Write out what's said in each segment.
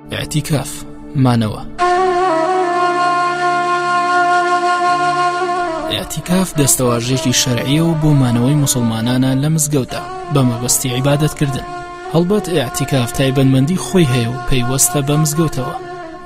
اعتیکاف مانەوە. اعتیکاف دەستەواژێکی شەرعیە و بۆ مانەوەی موسڵمانانە لە مزگەوتە بە مەبەستی عیبادەتکردن. هەڵبەت اعتیکاف تایبەتمەندی خۆی هەیە و پەیوەستە بە مزگەوتەوە.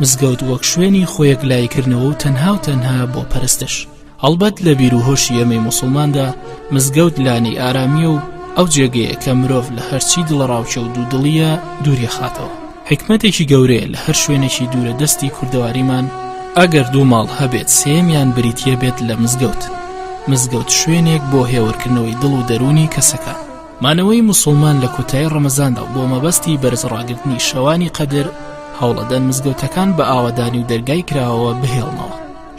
مزگەوت وەک شوێنی خۆیەک لایکردنەوە و تەنها و تەنها بۆ پەرستش. هەڵبەت لە بیر و هۆشی ئێمەی موسڵماندا مزگەوت لانەی ئارامیە و ئەو جێگەیە کە مرۆڤ لە هەرچی دڵڕاوچە و دوودڵیە دووری خاتەوە. حکمەتێکی گەورەیە لە هەر شوێنێکی دوورە دەستی کوردەواریمان ئەگەر دوو ماڵ هەبێت سێمیان بریتیە بێت لە مزگەوت. مزگەوت شوێنێک بۆ هێورکردنەوەی دڵ و دەرونی کەسەکە. مانەوەی موسڵمان لە کۆتایی ڕەمەزاندا بۆ مەبەستی بەرزڕاگرتنی شەوانی قەدر هەوڵەدەن مزگەوتەکان بە ئاوادانی و دەرگای کراوەوە بهێڵنەوە.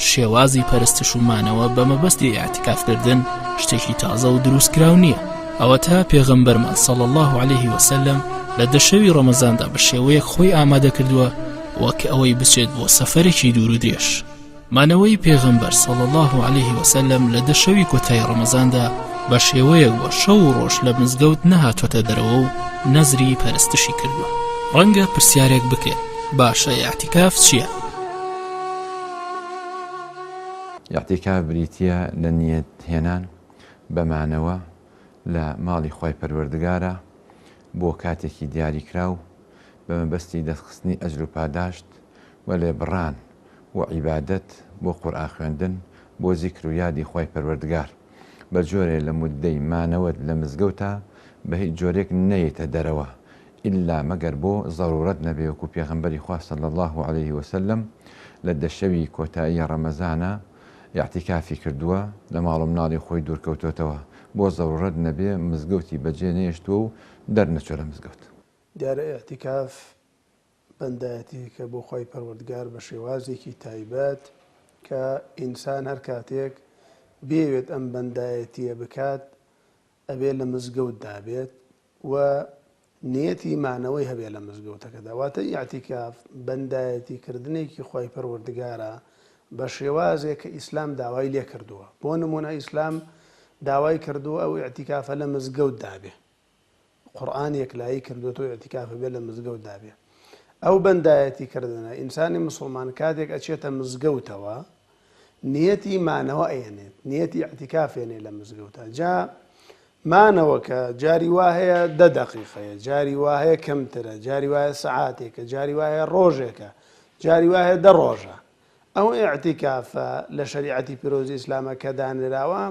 شێوازی پەرستش و مانەوە بە مەبەستی اعتیکافکردن شتێکی تازە و دروست کراو نییە. ئەوە تا پێغەمبەرمان صلی الله علیه وسلم لە دەشەوی ڕەمەزاندا بە شێوەیەک خۆی ئامادە کردووە وەک ئەوەی بچێت بۆ سەفەرێکی دوور و درێژ. مانەوەی پێغەمبەر صلی الله علیه وسلم لە دەشەوی کۆتایی ڕەمەزاندا بە شێوەیەک بۆ شەو و ڕۆژ لە مزگەوت نەهاتۆتە دەرەوە و نەزری پەرستشی کردووە. ڕەنگە پرسیارێک بکرێت باشە اعتیکاف چییە؟ اعتیکاف بریتیە لە نیەت هێنان بەمانەوە لە ماڵی خۆی پەروەردگارە بۆ کاتێکی دیاریکراو بە مەبەستی دەستخستنی ئەجر و پاداشت و لێبڕان و عیبادەت بۆ قورئان خوێندن بۆ زیکر و یادی خۆی پەروەردگار بە جۆرێ لە مودەی مانەوەت لە مزگەوتە بە هیچ جۆرێک نەیەتە دەرەوە ئیلا مەگەر بۆ ضرورەت نەبێ وەکو پێغەمبەری خوا صلی الله علیه وسلم لە دەشەوی کۆتایی ڕەمەزانە اعتیکافی کردووە لە ماڵ و مناڵی خۆی دوورکەوتۆتەوە بۆ ضرورەت نەبێ مزگەوتی بەجێ نێشتووە و دەرنەچۆ لە مزگەوت. دیارە اعتیکاف بەندایەتی کە بۆ خۆی پەروەردگار بە شێوازێکی تایبەت کە ئینسان هەر کاتێک بێوێت ئەم بەندایەتیە بکات ئەبێ لە مزگەوت دابێت و نیەتی مانەوەی هەبێ لە مزگەوتەکە داواتە اعتیکاف بەندایەتی کردنێکی خۆی پەروەردگارە بە شێوازێک کە ئیسلام داوای لێ کردووە. بۆ نمونە ئیسلام داوای کردووە ئەو اعتیکافە لە مزگەوت دابێ. قورئان یەکلایی کردووەتەوە اعتیکافە بێ لە مزگەوت دابێ. ئەو بەندایەتی کردنە ئینسانی مسلمان کاتێک ئەچێتە مزگەوتەوە نیەتی مانەوە ئەێنێت، نیەتی اعتیکاف ئێنێ لە مزگەوتە. جا مانەوە کە جاری وا هەیە 10 دقیقەیە، جاری وا هەیە کەمترە، جاری وایە سەعاتێکە، جاری وایە ڕۆژێکە، جاری وایە 10 ڕۆژە. ئەو اعتیکافە لە شەریعەتی پیرۆزی ئیسلامە کە دانراوە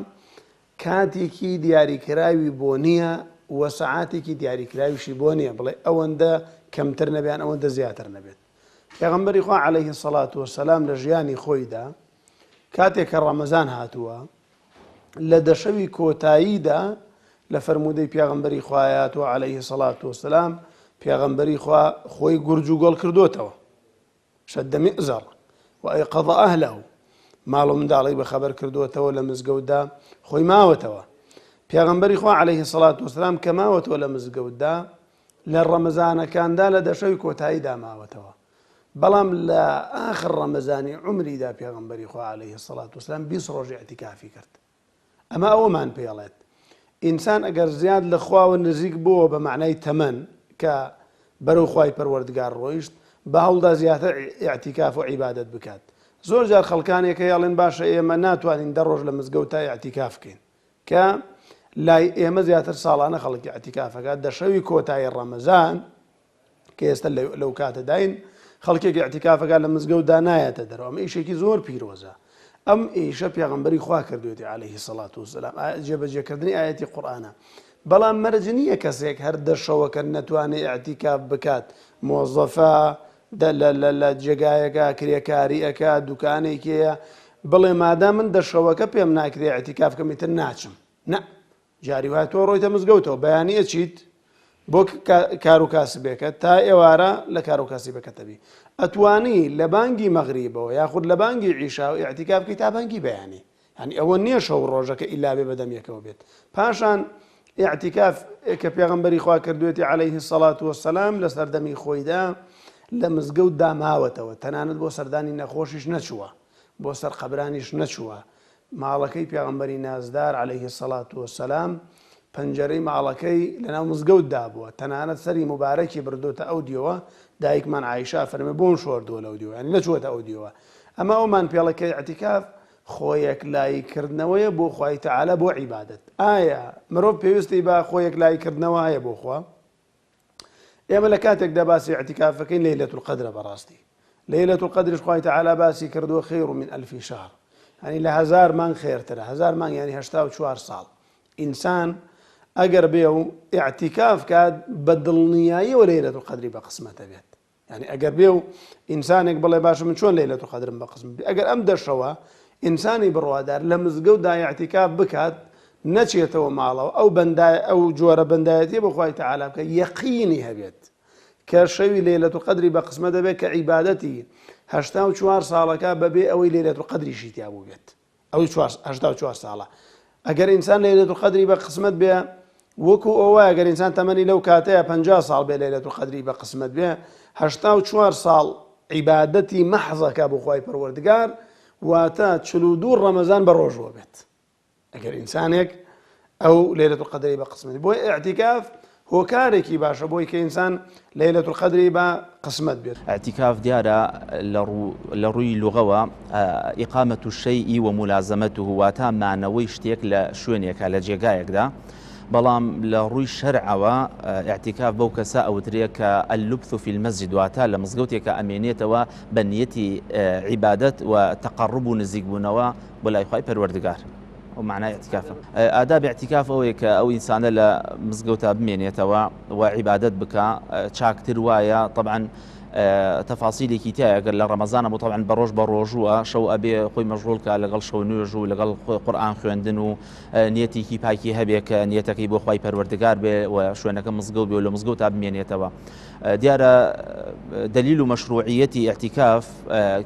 کاتێکی دیاریکراوی بۆ نییە و سەعاتێکی دیاریکراویشی بۆ نییە بڵێ ئەوەندە کەمتر نەبیان ئەوەندە زیاتر نەبێت. پێغەمبەری خوا عەلەیهی سەڵات وەسەلام لە ژیانی خۆیدا کاتێک کە ڕەمەزان هاتووە لە دەشەوی کۆتاییدا لە فەرموودەی پێغەمبەری خوایەتەوە عەلەیهی سەڵات وەسەلام پێغەمبەری خوا خۆی گورج و گۆڵ کردوتەوە شەددە میئزەر وأيقظ أهله ماڵ و منداڵی بەخەبەر کردووەتەوە لە مزگەوتدا خۆی ماوەتەوە. پێغەمبەری خوا عەلەیهی سەڵات وەسەلام کە ماوەتەوە لە مزگەوتدا لە ڕەمەزانەکاندا لە دەشەوی کۆتاییدا ماوەتەوە. بەڵام لە ئاخر ڕەمەزانی عومریدا پێغەمبەری خوا عەلەیهی سەڵات وەسەلام 20 ڕۆژ اعتیکافی کرد. ئەمە ئەوەمان پێڵێت ئینسان ئەگەر زیاد لە خواوە نزیک بووە بە معنای تەمەن کە بەرەو خوای پەروەردگار ڕۆیشت بە هەوڵدا زیاتر اعتیکاف و عیبادەت بکات. زۆر جار خەڵکانێک هەیەڵێن باشە ئێمە ناتوانین 10 ڕۆژ لە مزگەوتە اعتیکاف بکەین کە لای ئێمە زیاتر ساڵانە خەڵکی اعتیکافەکات دەشەوی کۆتایی ڕەمەزان کە ئێستا لەو کاتەداین خەڵکێکی اعتیکافەکات لە مزگەوتدا نایەتە دەرەوە. ئەمە ئیشێکی زۆر پیرۆزە. ئەم ئیشە پێغەمبەری خوا کردوێتی عەلەیهی سەڵات وەسەلام جێبەجێکردنی ئاەتی قورئانە. بەڵام مەرج نییە کەسێک هەر دەشەوەکە نەتوانێت اعتیکاف بکات مۆزەفە لە جێگایەکە کرێکاری ئەکا دوکانێکەیە بڵێ مادام من دەشەوەکە پێم ناکرێ اعتیکاف کەمیتر ناچم. نە جاری وایە تۆ ڕۆیتە مزگەوتەوە بەیانی ئەچیت بۆ کار و کاسبێکە تا ئێوارە لە کار و کاسیبەکەتەبی ئەتوانی لە بانگی مەغریبەوە یاخود لە بانگی عیشا و اعتیکاف بکەیت تا بانگی بەیانی. یعنی ئەوە نییە شەو ڕۆژەکە ئیلا بێ بەدەمیەکەوە بێت. پاشان اعتیکاف کە پێغەمبەری خوا کردوێتی عەلەیهی سەڵات وەسەلام لە سەردەمی خۆیدا لە مزگەوت داماوەتەوە تەنانەت بۆ سەردانی نەخۆشیش نەچووە بۆ سەر قەبرانیش نەچووە. ماڵەکەی پێغەمبەری نازدار عەلەیهی سەڵات وەسەلام پەنجەرەی ماڵەکەی لەناو مزگەوت دابووە تەنانەت سەری مبارەکی بردوتە ئەو دیوە دایکمان عایشا فەرمێ بۆم شۆردووە لەو دیوە ینی نەچووەتە ئەو دیوە ئەمە ئەومان پێڵەکەی ئەعتیکاف خۆ یەکلایکردنەوەیە بۆ خوای تەعالە بۆ عیبادەت ئایا مرۆڤ پێویستی بە خۆ یەکلایکردنەوە هەیە بۆ خوا ئێمە لە کاتێکدا باسی ئەعتیکافەکەین لەیلەة القەدرە بەڕاستی لەیلەة القەدرش خوای تەعالە باسی کردووە خەیر من ئەلفی شەهر ینی لە 1000 مانگ خێرترە 1000 مانگ ینی 84 ساڵ ئینسان ئەگەر بێ و ئیعتیکاف کات بە دڵنیاییەوە لەیلەة القەدری بە قسمەتە بێت ینی ئەگەر بێ و ئینسانێک بڵێ باشە من چۆن لەیلەة القەدرم بە قسمت ئەگەر ئەم دەشەوە ئینسانی بڕوادار لە مزگەوتدا ئیعتیکاف بکات نەچێتەوە ماڵەوە ئەو بەندای ئەو جۆرە بەندایەتی بە خوای تەعالە بکە یەقینی هەبێت کە شەوی لەیلەة القەدری بە قسمە دەبێت کە عیبادەتی 84 ساڵەکە بەبێ ئەوەی لەیلەة القەدریشی تیا بوو بێت ئەوەی 84 ساڵە ئەگەر ئینسان لەیلەة القەدری بە قسمت بێ وەکو ئەوە ئەگەر ئینسان تەمەنی لەو کاتەیە 50 ساڵ بێ لەیلەة القەدری بە قسمت بێ 84 ساڵ عیبادەتی مەحضەکە بۆ خوای پەروەردگار واتە 42 ڕەمەزان بە ڕۆژەوە بێت ئەگەر ئینسانێک ئەو لەیلەة القەدری بە قسمت بۆی ئیعتیکاف هۆکارێکی باشە بۆی کە ئینسان لەیلەة القەدری بە قسمت بێت ئەعتیکاف دیارە لە ڕووی لوغەوە ئیقامەت الشەیئی ومولازەمەته واتە مانەوەی شتێک لە شوێنێکە لە جێگایەکدا بەڵام لە ڕووی شەرعەوە ئیعتیکاف بەو کەسە ئەوترێت کە اللبث في المسجد واتە لە مزگەوتێکە ئەمێنێتەوە بە نیەتی عیبادەت و تەقەڕب و نزیکبوونەوە بۆ لای خوای پەروەردگار ومعنای اعتكافه آداب اعتكاف ئەوەیە کە ئەو ئینسانە لە مزگەوتە بمێنێتەوە و عیبادەت بکە چاکتر وایە طبعا تەفاسیلێکی تایە گەر لە ڕەمەزانە بۆ طبعا بەڕۆژ بە ڕۆژووە شەو ئەبێ خۆی مەشغوڵکە لەگەڵ شەو نوێژ و لەگەڵ قورئان خوێندن و نیەتێکی پاکی هەبێ کە نیەتەکەی بۆ خوای پەروەردگار بێ و شوێنەکە مزگەوت بێ و لە مزگەوتە بمێنێتەوە دیارە دلیل و مەشروعیەتی اعتیکاف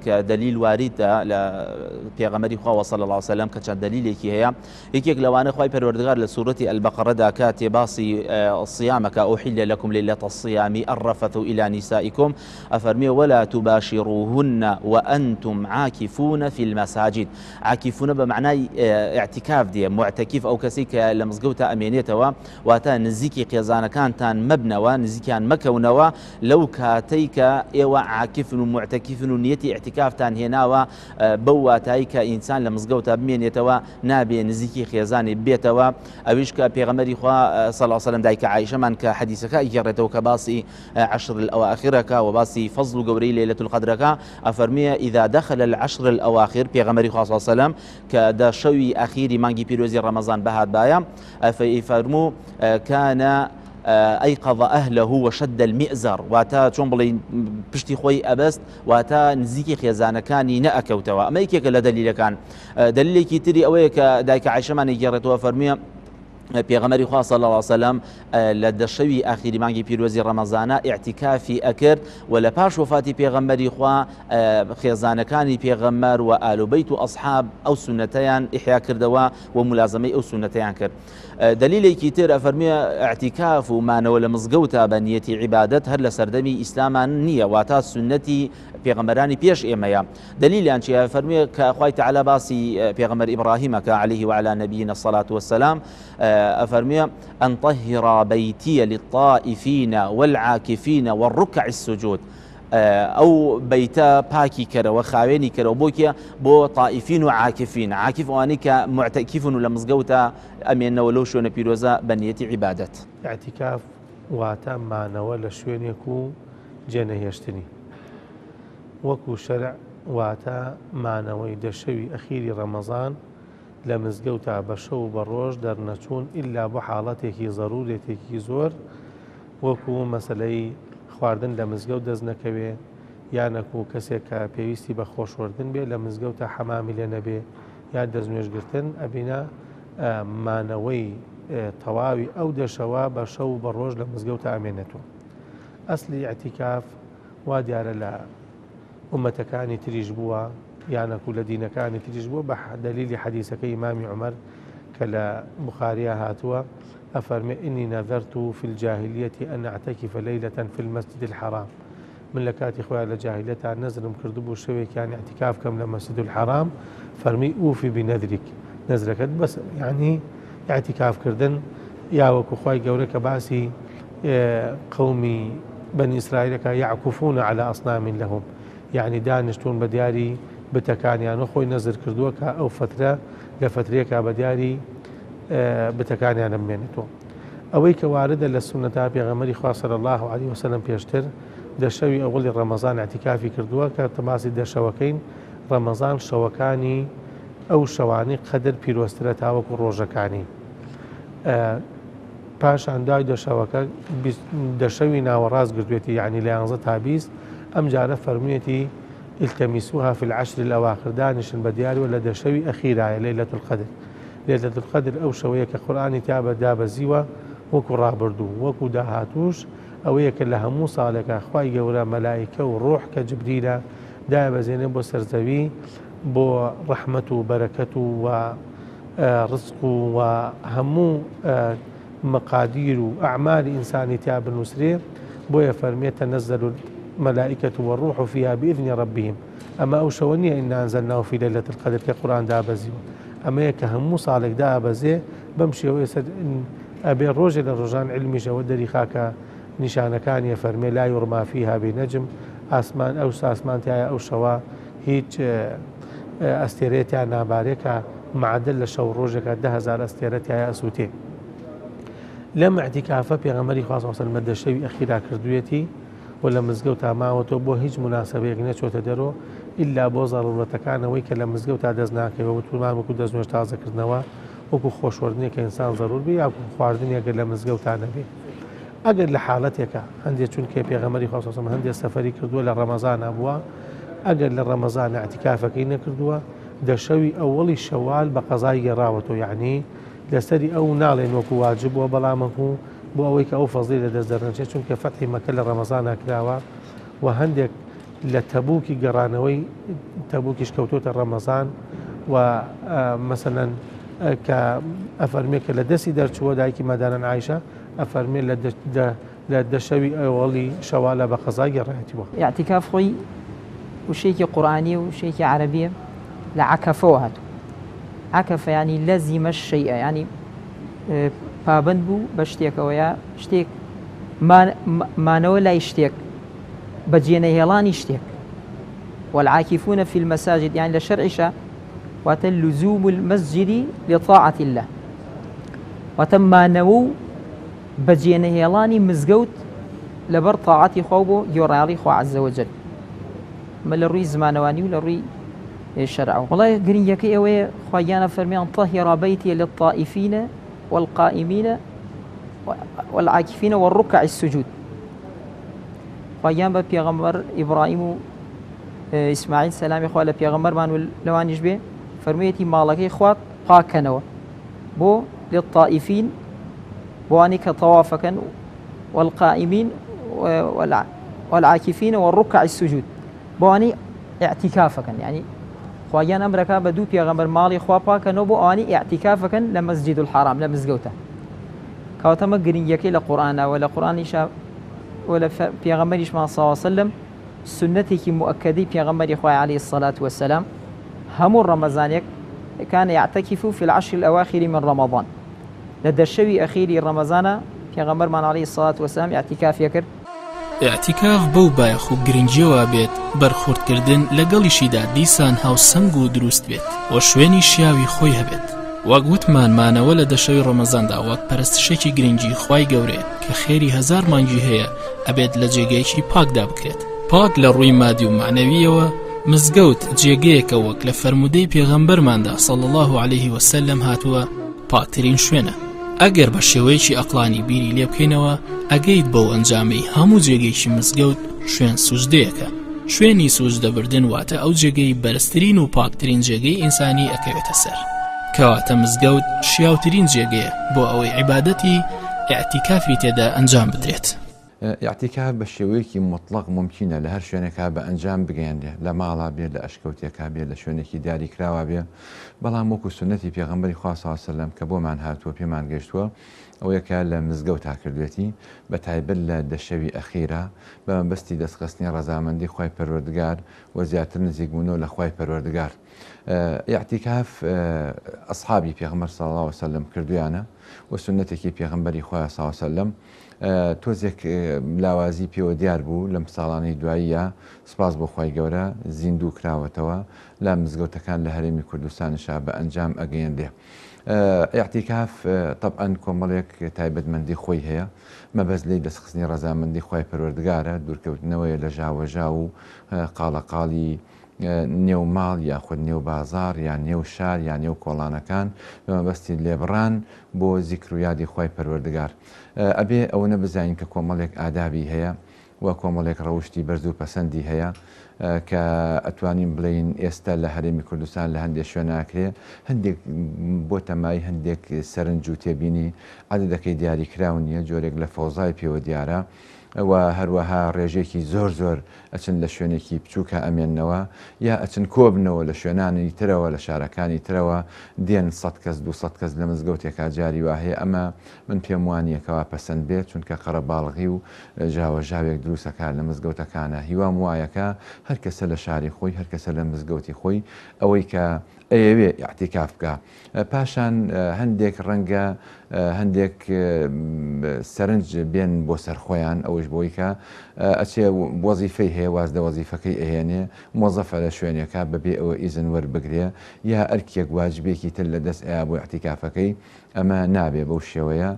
کە دلیل واردە لە پێغەمبەری خوا صلی الله علیه وسلم کە چەند دلیلێکی هەیە یەکێک لەوانە خوای پەروەردگار لە سوورەتی البەقەرەدا کاتێ باسی صیامەکە ئوحیل لەکم لەیلەة الصیام الرەفەث إلى نسائكم أفرمي ولا تباشروهن وأنتم عاكفون في المساجد عاكفون بمعنى اعتكاف دي معتكف أو كسيك لمزقوتا أمينيتوا واتا نزيكي قيزانا كانتان مبنوا نزيكيان مكونوا لو كاتيك إيوا عاكف ومعتكف نيتي اعتكاف تان هناوا بواتايك إنسان لمزقوتا أمينيتوا نابي نزيكي قيزاني بيتوا أويشك بيغمري خوا صلى الله عليه وسلم دايك عائشة من كحديثك إجرتو كباسي عشر الأواخرك وباسي فضل قوري ليلة القدرك أفرمي إذا دخل العشر الأواخر بيغمري خوا صلى الله عليه وسلم كدا شوي أخيري مانجي بيروزي رمضان بهاد بايا فيفرمو كان أيقظ أهله وشد المئزر واتا چون بڵێ پشتی خۆی ئەبەست واتا نزیکی خێزانەکانی نەئەکەوتەوە ئەمە یەکێکە لە دەلیلەکان دلیلێکی تری ئەوەیە کە دایکە عایشەمان گێڕێتەوە فەرمیە پێغەمبەری خوا صلی الله علیه وسلم لە دەشەوی ئاخری مانگی پیرۆزی ڕەمەزانە ئیعتیکافی ئەکرد و لە پاش وفاتی پێغەمبەری خوا خێزانەکانی پێغەمبەر و ئال و بەیت و ئەصحاب ئەو سونەتەیان ئیحیا کردەوە و مولازمەی ئەو سونەتەیان کرد دلیلێکی تر ئەفەرمیە ئیعتیکاف و مانەوە لە مزگەوتە بە نیەتی عیبادەت هەر لە سەردەمی ئیسلامان نییە واتە سونەتی پێغەمبەرانی پێش ئێمەیە دلیلیان چیە فەرمیە کە خوای تەعالی باسی پێغەمبەر ئیبراهیمەکە عەلەیه وعەلا نەبینا الصلاة والسلام أفرمي أن طهر بيتي للطائفين والعاكفين والركع السجود أو بيتا باكي كرا وخاويني كرا وبوكيا بو طائفين وعاكفين عاكف وانيك معتكف لمزقوتا أمين ولو شون بيروزا بنيتي عبادة اعتكاف واتام معنا ولا شوينيكو جنهيشتني وكو شرع واتا معنا ويدشوي أخير رمضان لە مزگەوتە بە شەو بە ڕۆژ دەرنەچوون ئیلا بۆ حاڵەتێکی زەرورێتێکی زۆر وەکو مەسەلەی خواردن لە مزگەوت دەست نەکەوێ یانەکو کەسێک کە پێویستی بە خۆشوەردن بێ لە مزگەوتە حەمامی لێ نەبێ یا دەستنوێژگرتن ئەبینە مانەوەی تەواوی ئەو دەشەوە بە شەو بە ڕۆژ لە مزگەوتە ئەمێنێتەوە ئەسلی ئەعتیکاف وا دیارە لە ئومەتەکانی تریش بووە یانەکو لە دینەکانی تریش بووە بە دەلیلی حەدیثەکەی ئیمامی عومەر کە لە بوخاریە هاتووە ئەفەرمێ ئینی نەذەرت في الجاهلیة أن أعتكف ليلة في المسجد الحرام من لە کاتی خۆیان لە جاهلیەتە نەزرم کردبوو شەوێکیان اعتیکاف کەم لە مەسجد الحرام فەرمی ئوفی بنەذریک نەزرەکەت بەس یعنی اعتیکافکردن یا وەکو خوای گەورە کە باسی قەومی بەنی ئیسرائیلەکە یعکوفون على ئەصنام لەهم، یعنی دانیشتون بە دیاری بتەکانیان و خۆی نەزر کردووە کە ئەو فترە لە فترێکە بە دیاری بتەکانیان بمێنێتەوە. ئەوەی کە واردە لە سونەتا پێغەمبەری خوا صلی الله علیه وسلم پێشتر دەشەوی ئەوڵی ڕەمەزان ئاعتیکافی کردووە کە تەماسی دەشەوەکەین ڕەمەزان شەوەکانی ئەو شەوانی قەدر پیرۆسترە تاوەکو ڕۆژەکانی. پاشان دوای دەشەوەکە دەشەوی ناوەڕاست گردوێتی، یعنی لە 11 تا 20 ئەم جارە فەرموویەتی التەمیسوها في العشر الأواخر، دانیشن بە دیاریوە لە دەشەوی ئەخیرایە لەیلەة القەدر. لەیلەة القەدر ئەو شەوەیە کە قورئانی تا بەدابەزیوە وەکو ڕابردوو وەکو داهاتوش، ئەوەیە کە لە هەموو ساڵێکە خوای گەورە مەلایکە و ڕۆح کە جبریلە دایبەزێنێ بۆ سەرزەوی بۆ ڕەحمەت و بەرەکەت و ڕزق و هەموو مەقادیر و ئەعمالی ئینسانی تا بنووسرێ، بۆیە فەرمێ تەنەزەل المەلائکەة والروح فيها بإذن ربهم. ئەمە ئەو شەوە نییە ئینا ئەنزەلناه فی لەیلەة القەدر کە قورئان دابەزیوە، ئەمەیە کە هەموو ساڵێک دابەزێ بەم شێوەیە ئەبێ ڕۆژێ لە ڕۆژان علمیشەوە دەریخاکە نیشانەکانی فەرمێ لا یورما فیها بنەجم، ئاسمان ئەو ئاسمانتیایە ئەو شەوە هیچ ئەستێرەیەتیان نابارێکە معدل لە شەو ڕۆژێکە 10,000 ئەستێرەتیایە ئەسووتێ. لەم ئەعتیکافە پێغەمبەری خوا صلی الله علیه وسلم دەشەوی ئەخیرا کردوویەتی و لە مزگەوتا ماوەتەوە بۆ هیچ مناسبەیەک نەچۆتە دەرەوە ئیلا بۆ زەڕورەتەکانەوەی کە لە مزگەوتا دەست ناکەوە وتمان وەکو دەستنوێژ تازەکردنەوە وەکو خۆشوەردنێک کە ئینسان زەڕور بێ یا خواردنێکە لە مزگەوتا نەبێ. ئەگەر لە حاڵەتێکە هەندێک چونکە پێغەمبەری خوا صلی الله علیه وسلم هەندێک سەفەری کردووە لە ڕەمەزان بووە، ئەگەر لە ڕەمەزان ئەعتیکافەکەی نەکردووە دەشەوی ئەوەڵی شەوال بە قەزای گەڕاوەتەوە، یعنی لەسەری ئەو ناڵێن وەکو واجبووە، بەڵام بۆ ئەوەی کە ئەو فەزیلە لە دەست دەرنەچێت چونکە فەتحی مەکە لە ڕەمەزانە کراوە و هەندێک لە تەبوکی گەڕانەوەی تەبوکیش کەوتۆتە ڕەمەزان و مەسەلەن کە ئەفەرمێ کە لە دەستی دەرچووە دایکی مادانەن عایشە ئەفەرمێ لە دەشەوی ئەوەڵی شەوالە بە قەزای گەڕایەتیوە. ئیعتیکاف خۆی وشەیەکی قورئانی و وشەیەکی عەرەبیە لە عەکەفەوە هاتووە. عەکەفە ینی لەزیمە الشەیئە، ینی پابند بوو بە شتێکەوەیە، شتێک مانەوە لای شتێک بە جێنەهێڵانی شتێک. والعاكفون في المساجد يعني لشرعشة وتلزوم المسجد لطاعة الله وتم بجينهيلاني مزقوت لبر طاعتي خوبو يورالي خو عز وجل ما لروي زمانواني ولروي الشرع. والله قرين يكي اوي خوايانا فرميان طهر بيتي للطائفين والقائمين والعاكفين والركع السجود. خوايان بيغمبر ابراهيم اسماعيل سلامي خوا لبيغمبر مان لوانيش به فرميتي مالكي خوات قاكنوا بو للطائفين بواني كطوافكا والقائمين والعاكفين والركع السجود بواني اعتكافكا يعني خوايان امرك بدو بيغمبر مالي خوا باكنوا بواني اعتكافكا لمسجد الحرام لمزقوته كوتما قرين يكي لقرآن ولا قرآن ولا بيغمبر صلى الله عليه وسلم سنتك مؤكدة بيغمبر إخوة عليه الصلاة والسلام هم رمضان كان يعتكف في العشر الأواخر من رمضان لدى الشوي أخير رمضان بيغمبر من عليه الصلاة والسلام اعتكاف يكر. اعتكاف بو بايخو گرنجيوا بيت برخورد كردن لقلشيدا ديسان هاو سنگو دروست بيت وشويني شياوي خوي هبيت وقوتمان مانەوە لە دەشەوی ڕەمەزاندا وەک پەرستشێکی گرنگی خوای گەورەیە کە خێری 1000 مانگی هەیە ئەبێت لە جێگەیەکی پاکدا بکرێت. پاک لە ڕووی مادی و معنەویەوە مزگەوت جێگەیەکە وەک لە فەرمودەی پێغەمبەرماندا صلی الله عليه وسلم هاتووە پاکترین شوێنە. ئەگەر بە شێوەیەکی ئەقلانی بیری لێ بکەینەوە ئەگەیت بەو ئەنجامەی هەموو جێگەیەکی مزگەوت شوێن سوجدەیەکە. شوێنی سوجدەبردن واتە ئەو جێگەی بەرزترین و پاکترین جێگەی ئینسانی ئەکەوێتە سەر. کەواتە مزگەوت شیاوترین جێگەیە بۆ ئەوەی عیبادەتی ئیعتیکافی تێدا ئەنجام بدرێت. اعتیکاف بە شێوەیەکی مطلق ممکنە لە هەر شوێنێکا بە ئەنجام بگەێنرێ لە ماڵا بێت لە ئەشکەوتێکا بێت لە شوێنێکی دیاریکراوە بێ بەڵام وەکو سنەتی پێغەمبەری خوا صلی الله علیه وسلم کە بۆمان هاتووە پێمان گەیشتووە ئەو یەکە لە مزگەوتا کردوێتی بە تایبەت لە دەشەوی ئەخیرا بە مەبەستی دەستخستنی ڕەزامەندی خوای پەروەردگار و زیاتر نزیکبوونەوە لە خوای پەروەردگار. اعتیکاف ئەصحابی پێغەمبەر صلی الله علیه وسلم کردویانە و سنەتێکی پێغەمبەری خوا صلی الله علیه وسلم تۆزێک لاوازی پێوە دیار بوو لەم ساڵانەی دواییە سپاس بۆ خوای گەورە زیندوو کراوەتەوە لە مزگەوتەکان لە هەرێمی کوردستانیشا بە ئەنجام ئەگەیەندێ. اعتیکاف طبعاً کۆمەڵێک تایبەتمەندی خۆی هەیە مەبەست لێی دەستخستنی ڕەزامەندی خوای پەروەردگارە دوورکەوتنەوەی لە ژاوەژا و قاڵەقاڵی نێو ماڵ یاخود نێو بازار یان نێو شار یان نێو کۆڵانەکان بەمەبەستی لێبڕان بۆ زیکر و یادی خوای پەروەردگار. ئەبێ ئەوە نەبزانین کە کۆمەڵێک ئادابی هەیە و کۆمەڵێک ڕەوشتی بەرز و پەسەندی هەیە کە ئەتوانین بڵین ئێستا لە هەرێمی کوردستان لە هەندێک شوێناکرێ هەندێک بۆ تەمای هەندێک سەرنج و تێبینی عەدەدەکەی دیاریکراون نییە جۆرێک لە فەوزای پێوە دیارە و هەروەها ڕێژێکی زۆر زۆر ئەچن لە شوێنێکی بچووکە ئەمێننەوە یا ئەچن کۆبنەوە لە شوێنانی ترەوە لە شارەکانی ترەوە دێن 100 کەس 200 کەس لە مزگەوتێکا جاری وهەیە ئەمە من پێم وانیەکەوە پەسەند بێت چونکە قەرەباڵغی و جاوەژاوێک دروستەکان لە مزگەوتەکانە هیوام وایەکە هەر کەسە لە شاری خۆی هەر کەسە لە مزگەوتی خۆی ئەوەی کە ئەوێ اعتیکاف بکە پاشان هەندێک ڕەنگە هەندێک سەرنج بێن بۆ سەرخۆیان ئەوش بۆی کە ئەچێ وەزیفەی هەیە واز لە وەزیفەکەی ئەهێنێ مۆزەفە لە شوێنێکە بەبێ ئەوە ئیزن وەربگرێ یا ئەرکێک واجبێکی تر لە دەست ئەیە بۆ اعتیکافەکەی ئەمە نابێ بەو شێوەیە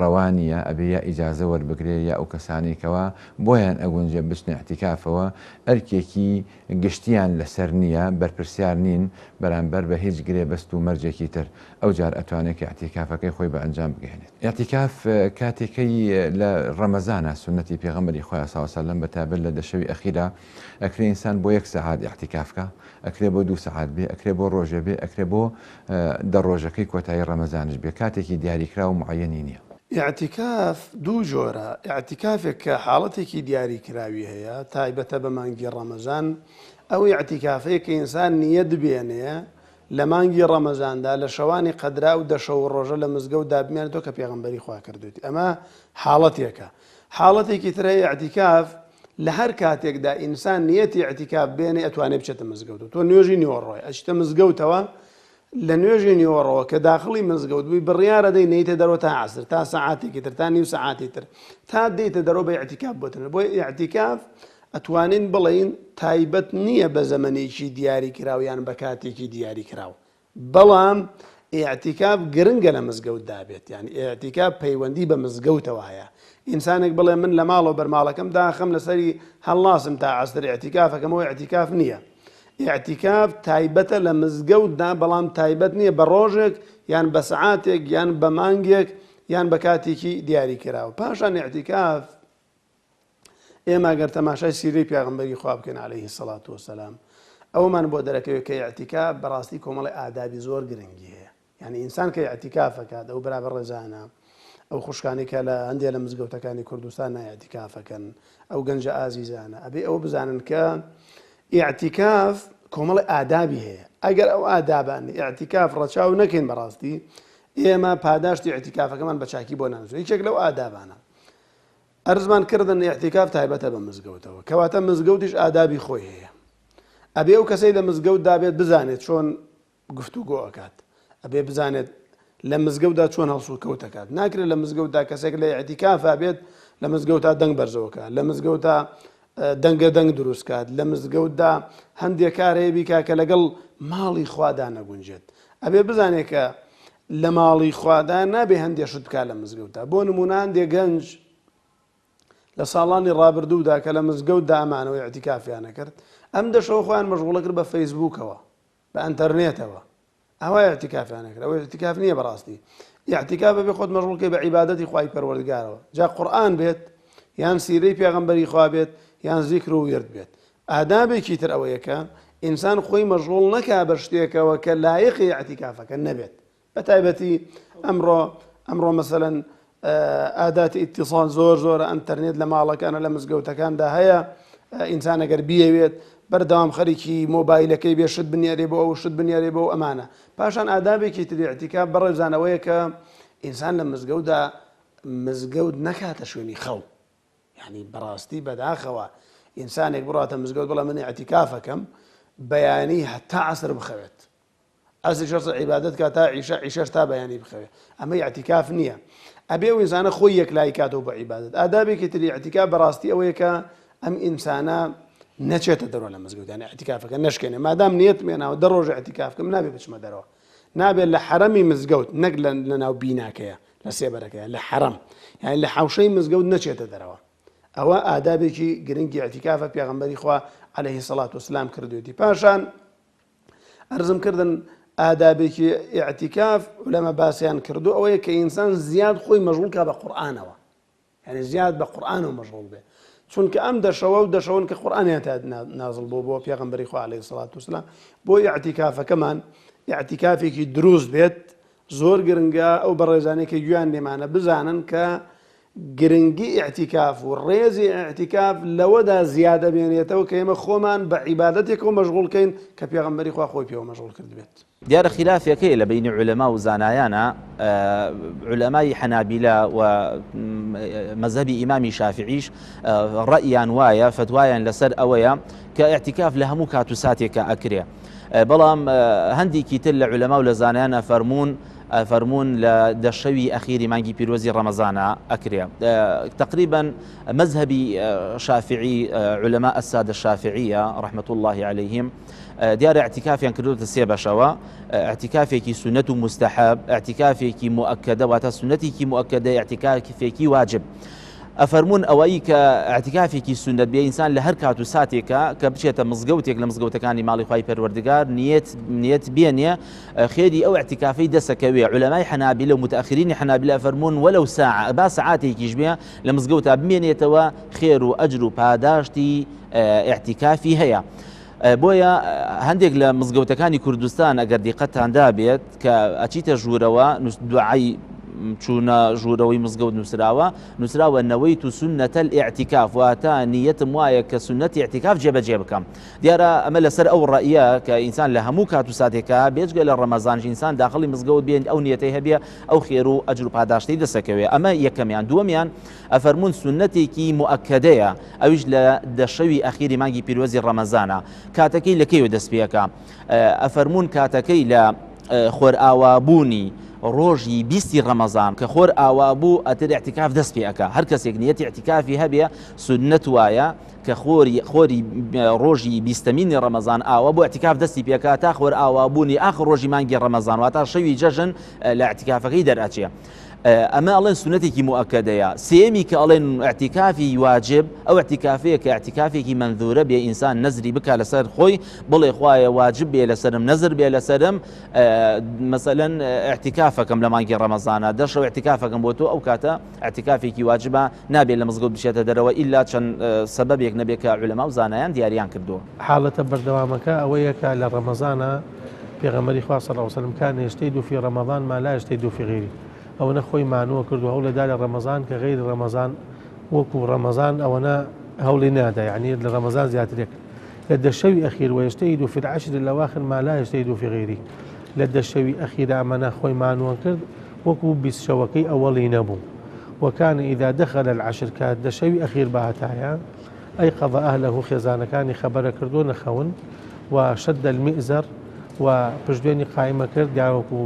ڕەوانیە ئەبێ یا ئیجازە وەربگرێ یا ئەو کەسانێکەوە بۆیان ئەگونجە بچنە اعتیکافەوە ئەرکێکی گشتیان لەسەر نییە بەرپرسیار نین بەرامبەر بە هیچ گرێ بەست و مەرجێکی تر ئەو جار ئەتوانێت اعتیکافەکەی خۆی بە ئەنجام بگەێنێت. اعتیکاف کاتێکەی لە ڕەمەزانە سنەتی پێغەمبەری خۆی صلی الله علیه وسلم بە تایبەت لە دەشەوی ئەخیرا ئەکرێ ئینسان بۆ 1 سەعات اعتیکافکە ئەکرێ بۆ 2 سەعات بێ ئەکرێ بۆ ڕۆژە بێ ئەکرێ بۆ دەڕۆژەکەی کۆتایی ڕەمەزانش بێ کاتێکی دیاریکرا و معەیەنی نییە. اعتیکاف دوو جۆرە اعتیکافێک کە حاڵەتێکی دیاریکراوی هەیە تایبەتە بە مانگی ڕەمەزان ئەو اعتیکافەیە کە ئینسان نیەت دبێنێ لە مانگی ڕەمەزاندا لە شەوانی قەدرا و دەشە و ڕۆژە لە مزگەوتدا بمێنێتەوە کە پێغەمبەری خوا کردوێتی ئەمە حاڵەتێکە. حاڵەتێکی ترە اعتیکاف لە هەر کاتێکدا ئینسان نیەتی اعتیکاف بێنێ ئەتوانێت بچێتە مزگەوت تۆ نوێژی نیوەڕۆی ئەچتە مزگەوتەوە لە نوێژی نیوەڕەوە کە داخڵی مزگەوت بووی بڕیارە دەی نەیتە دەرەوە تا عەسر تا سەعاتێکی تر تا نیو سەعاتی تر تا دێتە دەرەوە بە اعتیکاف بۆتن بۆی اعتیکاف ئەتوانین بڵین تایبەت نییە بە زەمەنێکی دیاریکراویان بە کاتێکی دیاریکراوە بەڵام اعتیکاف گرنگە لە مزگەوتدا بێت یعنی اعتیکاف پەیوەندی بە مزگەوتەوە هەیە ئینسانێک بڵێ من لە ماڵەوە بەرماڵەکەم داخەم لەسەری هەڵاسم تا عەسر اعتیکافەکەمەوە اعتیکاف نییە. اعتیکاف تایبەتە لە مزگەوتدا بەڵام تایبەت نییە بە ڕۆژێک یان بە سەعاتێک یان بە مانگێک یان بە کاتێکی دیاریکراوە. پاشان اعتیکاف ئێمە ئەگەر تەماشای سیرەی پێغەمبەری خوا بکەین عەلەیهی سەڵات وەسەلام ئەومان بۆ دەرەکەوێت کە اعتیکاف بەڕاستی کۆمەڵی ئادابی زۆر گرنگی هەیە یعنی ئینسان کە اعتیکافەکات ئەو بەرابەر ڕێزانە ئەو خوشکانی کە لە هەندێک لە مزگەوتەکانی کوردستان اعتیکافەکەن ئەو گەنجە ئازیزانە ئەبێ ئەوە بزانن کە اعتیکاف کۆمەڵی ئادابی هەیە ئەگەر ئەو ئادابانی اعتیکاف ڕەچاو نەکەین بەڕاستی ئێمە پاداشتی اعتیکافەکەمان بە چاکی بۆ نانزوو هیچێک لەو ئادابانە ئەرزمان کردن اعتیکاف تایبەتە بە مزگەوتەوە کەواتە مزگەوتیش ئادابی خۆی هەیە ئەبێ ئەو کەسەی لە مزگەوت دابێت بزانێت چۆن گفتوگۆ ئەکات ئەبێ بزانێت لە مزگەوتدا چۆن هەڵسوو کەوتەکات ناکرێت لە مزگەوتدا کەسێک لە اعتیکافا بێت لە مزگەوتدا دەنگ بەرزەوەکە لە مزگەوتدا دەنگە دەنگ دروست کات لە مزگەوتدا هەندێک کارەیە بیکا کە لەگەڵ ماڵی خوادا نەگونجێت ئەبێ بزانێت کە لە ماڵی خوادا نابێ هەندێک شت بکات لە مزگەوتدا بۆ نمونە هەندێک گەنج لە ساڵانی ڕابردوودا کە لە مزگەوتدا ئەمانەوەی اعتیکافیانە کرد ئەم دەشەوە خۆیان مەشغوڵە کرد بە فەیسبووکەوە بە ئەنتەرنێتەوە ئەوە اعتیکافیانە کرد ئەوە اعتیکاف نییە بەڕاستی اعتیکاف بەبێ خۆت مەشغوڵ کەی بە عیبادەتی خوای پەروەردگارەوە جا قورئان بێت یان سیرەی پێغەمبەری خوا بێت یان زیکر و وێرد بێت ئادابێکی تر ئەوەیە کە ئینسان خۆی مەشغوڵ نەکا بە شتێکەوە کە لایەقی اعتیکافەکە نەبێت بە تایبەتی ئەمڕۆ مەسەلەن ئاداتی ئیتیسان زۆر ئەنتەرنێت لە ماڵەکانە لە مزگەوتەکاندا هەیە. ئینسان ئەگەر بیەوێت بەردەوام خەریکی مۆبایلەکەی بێ شت بنیارێ بۆ ئەو شت بنیارێ بۆ ئەمانە. پاشان ئادابێکی تری ئەعتیکاف بەڕێزانەوەیە کە ئینسان لە مزگەوت نەکاتە شوێنی خەو. یعنی بەڕاستی بەداخەوە ئینسانێک بڕاتە مزگەوت بڵێ من ئەعتیکافەکەم بەیانی هەتا عەسر بخەوێت، ئەسر شەرس عیبادەت کات تا عیشەش تا بەیانی بخەوێت، ئەمە ئەعتیکاف نییە. ئەبێ و ئینسانە خۆی یەکلای کاتەوە بە عیبادەت. ئادابێکی تری ئەعتیکاف بەڕاستی ئەوەیە کە ئەم ئینسانە نەچێتە دەرەوە لە مزگەوتانی ئەعتیکافەکە نەشکێنێ، مادام نیەت مێناوە دە ڕۆژە ئەعتیکافکەم نابێت بچمە دەرەوە، نابێت لە حرەمی مزگەوت نەک لە ناو بیناکەیە لە سێبەرەکەیە لە حرەم، یعنی لە حوشەی مزگەوت نەچێتە دەرەوە. ئەوە ئادابێکی گرنگی ئەعتیکافە پێغەمبەری خوا عەلەیهی سەڵات وەسەلام کردوێتی. پاشان ئەرزم کردن ئادابێکی ئیعتیکاف لەمە باسییان کردو ئەوەیە کە ئینسان زیاد خۆی مەشغوڵ کا بە قورئانەوە، یعنی زیاد بە قورئانەوە مەشغوڵ بێ، چونکە ئەم دەشەون کە قورئانیان تا نازڵ بۆ پێغەمبەری خوا عەلەیهی سەڵات وەسەلام بۆ ئیعتیکافەکەمان ئیعتیکافێکی دروست بێت. زۆر گرنگە ئەو بەڕێزانەی کە گویان لێمانە بزانن کە گرنگی ئیعتیکاف و ڕێزی ئیعتیکاف لەوەدا زیادە بێنێتەوە کە ئێمە خۆمان بە عیبادەتێکەوە مەشغوڵکەین کە پێغەمبەری خوا خۆی پێوە مەشغوڵ کرد بێت. دیارە خلافێکەیە لە بینی عولەما و زانایانە. عولەمای حەنابیلە و مەذهبی ئیمامی شافعیش ڕەئیان وایە، فتوایان لەسەر ئەوەیە کە ئیعتیکاف لە هەموو کات و ساتێکە ئەکرێ. بەڵام هەندێکی تر لە عولەما و لە زانایان فەرمون لە دەشەوی ئەخیری مانگی پیرۆزی ڕەمەزانە ئەکرێ. تقریبا مەذهبی شافعی علەما ئەسادە شافعیە ڕەحمەت الله عەلەیهیم دیارە ئەعتیکافیان کردوتە سێ بەشەوە. ئەعتیکافێکی سونەت و مستەحەب، ئەعتیکافێکی مؤکەدە واتە سونەتێکی مؤکەدە، ئەعتیکافێکی واجب. ئەفەرمون ئەوەی کە ئەعتیکافێکی سونەت بێ ئینسان لە هەر کات و ساتێکە کە بچێتە مزگەوتێک لە مزگەوتەکانی ماڵی خوای پەروەردگار نیەت بێنێ خێری ئەو ئەعتیکافەی دەسەکەوێ. عولەمای حەنابیلە و متأخرینی حەنابیلە ئەفەرمون وەلەو ساعە با سەعاتێکیش بێ لە مزگەوتە بمێنێتەوە خێر و ئەجر و پاداشتی ئیعتیکافی هەیە. بۆیە هەندێک لە مزگەوتەکانی کوردستان ئەگەر دیقەتتان دابێت کە ئەچیتە ژوورەوە دوعای چوونە ژوورەوەی مزگەوت نووسراوە نەوەیت و سونەتە ئیعتیکاف، واتە نیەتم وایە کە سونەتی ئیعتیکاف جێبەجێ بکەم. دیارە ئەمە لەسەر ئەو ڕەئیە کە ئینسان لە هەموو کات و ساتێکە بێجگە لە ڕەمەزانش ئینسان داخڵی مزگەوت بێن ئەو نیەتەی هەبێ ئەو خێر و ئەجر و پاداشتی دەسەکەوێ. ئەمە یەکەمیان. دووەمیان ئەفەرمون سونەتێکی مؤکەدەیە، ئەویش لە دەشەوی ئەخیری مانگی پیرۆزی ڕەمەزانە. کاتەکەی لەکەیوە دەست پێەکە؟ ئەفەرمون کاتەکەی لە خۆرئاوابوونی ڕۆژی 20 ڕەمەزان کە خۆر ئاوا بوو ئەتر ئیعتیکاف دەست پێەکە. هەر کەسێک نیەتی ئیعتیکافی هەبێ سونەت وایە کە خۆری ڕۆژی 20مینی ڕەمەزان ئاوا بۆ ئیعتیکاف دەستی پێکات تا خۆر ئاوابوونی ئاخر ڕۆژی مانگی ڕەمەزان واتە شەوی جەژن لە ئیعتیکافەکەی دەرئەچێ. ئەمە ئەڵێن سونەتێکی مؤکەدەیە. سێمی کە ئەڵێن ئیعتیکافی واجب ئەو ئیعتیکافەیە کە ئیعتیکافێکی منذورە بێ ئینسان نەزری بکە لەسەر خۆی بڵێ خوایە واجب بێ لەسرم نەزر بێ لەسرم مەسەلەن ئیعتیکافەکەم لە مانگی ڕەمەزانە دەشەو ئیعتیکافەکەم بۆ تۆ ئەو کاتە ئیعتیکافێکی واجبە نابێت لە مزگەوت بچێتە دەرەوە ئیلا چەند سەبەبێک نەبێت کە عولەما و زانایان دیاریان کردووە. حاڵەتە بەردەوامەکە ئەوەیە کە لە ڕەمەزانە پێغەمبەری خوا صلی الله علیه وسلم كان يجتهد في رمضان ما لا يجتهد في غيره. ئەو نەخۆی مانووە کردو هەوڵەدا لە ڕەمەزان کە غەیری ڕەمەزان وەکو ڕەمەزان ئەوەنە هەوڵی نادا، یعنی لە ڕەمەزان زیاترێک لە دەشەوی ئەخیر ويجتهد في العشر الأواخر ما لا يجتهد في غيره. لە دەشەوی ئەخیرا ئەمەنە خۆی مانووە کرد وەکو 20 شەوەکەی ئەوەڵی نەبوو. وكان إذا دخل العشر كات دەشەوی ئەخیر بەهاتایە أيقظ أهله خێزانەکانی خەبەرە کردو نەخەون وشد المئزر و پشتێنی قایمە کرد دیاوەکو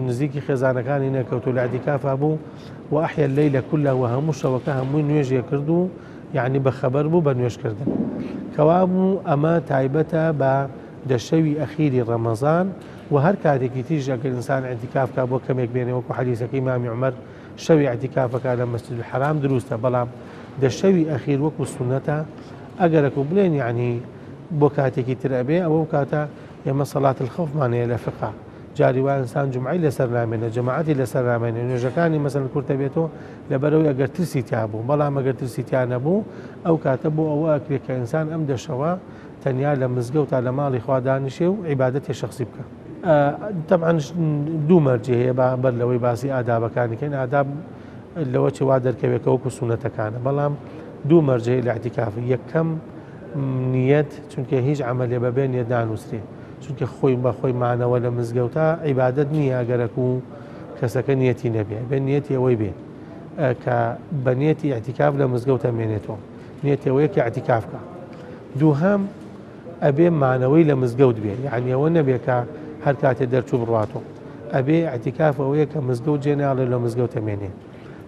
نزیکی خێزانەکانی نەکەوت و لە ئیعتیکافا بوو و ئەحیا اللەیلە کولە و هەموو شەوەکە هەمووی نوێژێ کرد و یعنی بەخەبەر بوو بە نوێژکردن. کەوا بوو ئەمە تایبەتە بە دەشەوی ئەخیری ڕەمەزان و هەر کاتێکی تیژ ئەگەر ئینسان ئیعتیکافکا بۆ کەمێک بێنێ وەکو حەدیثەکەی ئیمامی عومەر شەوی ئیعتیکافەکە لە مەسجد الحەرام دروستە، بەڵام دەشەوی ئەخیر وەکو سونەتە ئەگەرەکو بڵێن یعنی بۆ کاتێکی تر ئەبێ ئەوە کاتە ئێمە سەڵات الخەوفمانەیە لە فقه جاری وایە ئینسان جومعەی لەسەر نامێنێ جەماعەتی لەسەر نامێنێ نوێژەکانی مەسەڵەن کورتە بێتەوە لەبەرەوەی ئەگەر ترسی تیا بوو، بەڵام ئەگەر ترسی تیا نەبوو ئەو کاتە بۆ ئەوە ئەکرێت کە ئینسان ئەم دەشەوە تەنیا لە مزگەوت تا لە ماڵی خوا دانیشێ و عیبادەتی شخصی بکە. طبعا دوو مەرجێ هەیە بەر لەوەی باسی ئادابەکانی کەین. ئاداب لەوە چ وا دەرکەوێت کە وەکو سونەتەکانە بەڵام دوو مەرجەی لە اعتیکافی یەکەم نیەت چونکە هیچ عملێ بەبێ نیەت نانووسێ چونکە خۆی بە خۆی مانەوە لە مزگەوتە عیبادەت نییە ئەگەرەک و کەسەکە نیەتی نەبێ بێ نیەتی ئەوەی بێ کە بە نیەتی اعتیکاف لە مزگەوتە مێنێتەوە نیەتەوەیە کە اعتیکافکە دووهەم ئەبێ مانەوەی لە مزگەوت بێ یعنی ئەوە نەبێ کە هەر کاتێ دەرچوو بڕاتەوە ئەبێ اعتیکاف ئەوەیە کە مزگەوت جێناڵێ لە مزگەوتە مێنێ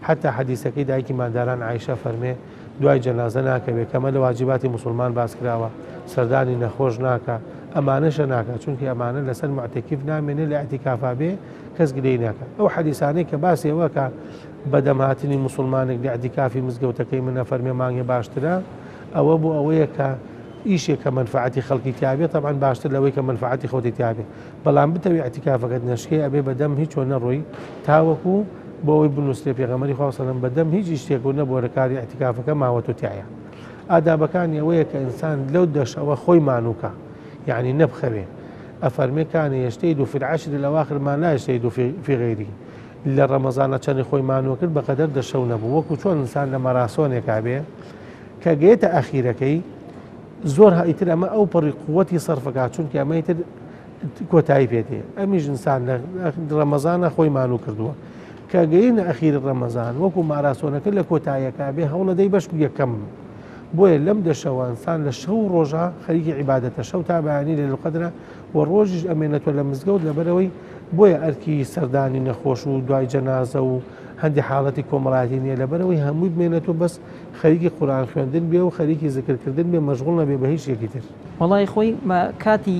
حتا حەدیسەکەی دایکی ماداران عایشە فەرمێ دوای جەنازە ناکەوێت کەمە لە واجباتی مسلمان باس کراوە سەردانی نەخۆش ناکە ئەمانەشە ناکە چونکە ئەمانە لەسەر معتەکیف نامێنێ لە اعتیکافا بێ کەس گرەی ناکە ئەو حەدیسانەی کە باسیەوە کە بەدەمهاتنی مسلمانێک لە اعتیکافی مزگەوتەکەی منە فەرمێ مانگێ باشترە ئەوە بۆ ئەوەیە کە ئیشێک کە منفعەتی خەڵکی تیابێت طبعاً باشتر لەوەی کە منفعەتی خۆتی تیابێت بەڵام بتەوی اعتیکافەکەت نەشکێ ئەبێ بەدەم هیچ چۆن نەڕۆی تاوەکو بۆ ئەوەی بنووسێ پێغەمبەری خوا سەلەم بەدەم هیچ شتێک نەبووە لە کاری اعتیکافەکە ماوەتۆ تایە ئادابەکانی ئەوەیە کە ئینسان لەو دەشەوە خۆی مانووکە یعنی نەبخەوێ ئەفەرمێ کانە یەجتهید فی العشر الأواخر ما لا یجتهید فی غیره لە ڕەمەزانە چەندی خۆی مانووە کرد بەقەدەر دەشەو نەبوو وەکو چۆن ئینسان لە مەراسۆنێکا بێ کە گەیەتە ئەخیرەکەی زۆر ئیتر ئەمە ئەو پڕی قووەتی سەرفەکات چونکە ئەمە ئیتر کۆتایی پێتێ ئەمیش ئینسان لە ڕەمەزانە خۆی مانوو کردووە کە گەیەنە ئەخیر ڕەمەزان وەکو ماراسۆنەکە لە کۆتاییەکە بێ هەوڵەدەی بەش یەکەم بۆیە لەم دەشەوە ئینسان لە شەو ڕۆژە خەریکی عیبادەتە شەو تا بەیانی لەیلة القەدرە و ڕۆژیش ئەمێنێتەوە لە مزگەوت لەبەرەوەی بۆیە ئەرکی سەردانی نەخۆش و دوای جەنازە و هەندی حاڵەتی کۆمەڵایەتی نییە لەبەرەوەی هەمووی بمێنێتەوە بەس خەریکی قورئان خوێندن بێ و خەریکی زیکرکردن بێ مەشغوڵ نەبێ بە هیچ یەکی تر وەڵای خۆی کاتی